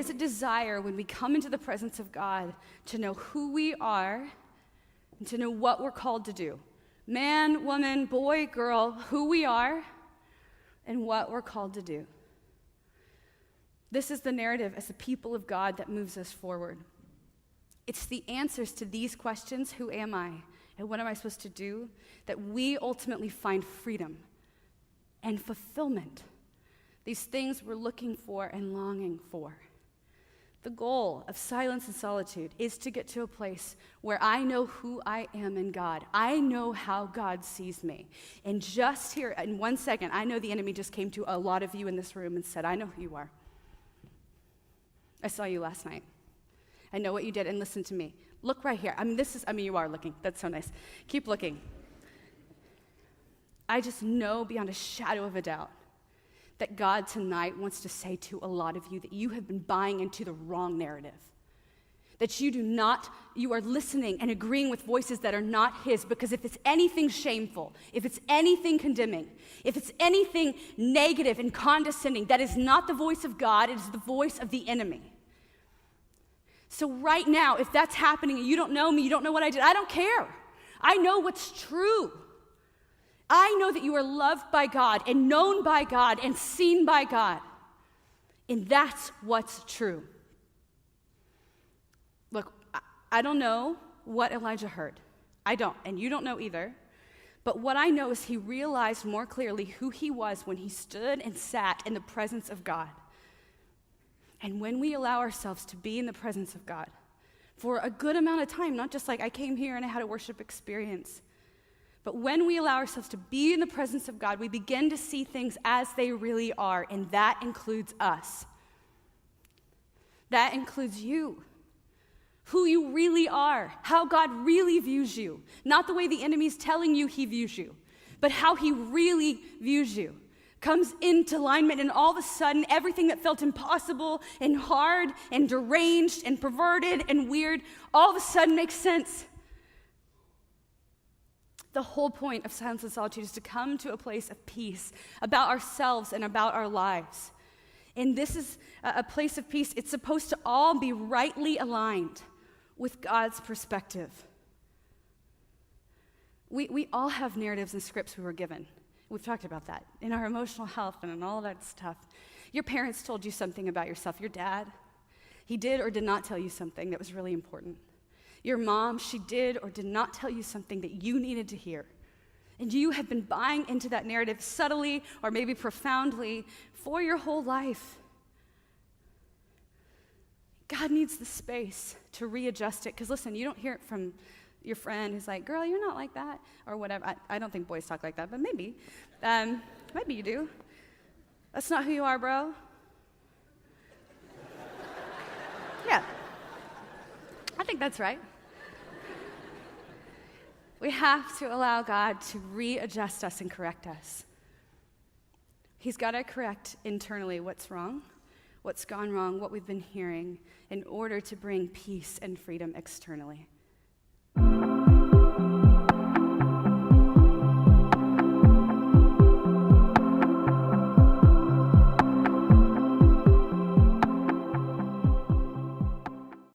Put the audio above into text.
is a desire when we come into the presence of God to know who we are and to know what we're called to do. Man, woman, boy, girl, who we are and what we're called to do. This is the narrative as the people of God that moves us forward. It's the answers to these questions, who am I and what am I supposed to do, that we ultimately find freedom and fulfillment. These things we're looking for and longing for. The goal of silence and solitude is to get to a place where I know who I am in God. I know how God sees me. And just here, in 1 second, I know the enemy just came to a lot of you in this room and said, I know who you are. I saw you last night. I know what you did, and listen to me. Look right here. You are looking. That's so nice. Keep looking. I just know beyond a shadow of a doubt that God tonight wants to say to a lot of you that you have been buying into the wrong narrative. That you are listening and agreeing with voices that are not his, because if it's anything shameful, if it's anything condemning, if it's anything negative and condescending, that is not the voice of God, it is the voice of the enemy. So right now, if that's happening and you don't know me, you don't know what I did, I don't care. I know what's true. I know that you are loved by God and known by God and seen by God. And that's what's true. Look, I don't know what Elijah heard. I don't, and you don't know either. But what I know is he realized more clearly who he was when he stood and sat in the presence of God. And when we allow ourselves to be in the presence of God for a good amount of time, not just like I came here and I had a worship experience, but when we allow ourselves to be in the presence of God, we begin to see things as they really are, and that includes us. That includes you, who you really are, how God really views you, not the way the enemy's telling you he views you, but how he really views you. Comes into alignment, and all of a sudden, everything that felt impossible and hard and deranged and perverted and weird, all of a sudden makes sense. The whole point of silence and solitude is to come to a place of peace about ourselves and about our lives. And this is a place of peace. It's supposed to all be rightly aligned with God's perspective. We all have narratives and scripts we were given. We've talked about that in our emotional health and in all that stuff. Your parents told you something about yourself. Your dad, he did or did not tell you something that was really important. Your mom, she did or did not tell you something that you needed to hear. And you have been buying into that narrative subtly or maybe profoundly for your whole life. God needs the space to readjust it. Because listen, you don't hear it from your friend who's like, girl, you're not like that, or whatever. I don't think boys talk like that, but maybe. Maybe you do. That's not who you are, bro. Yeah. I think that's right. We have to allow God to readjust us and correct us. He's got to correct internally what's wrong, what's gone wrong, what we've been hearing, in order to bring peace and freedom externally.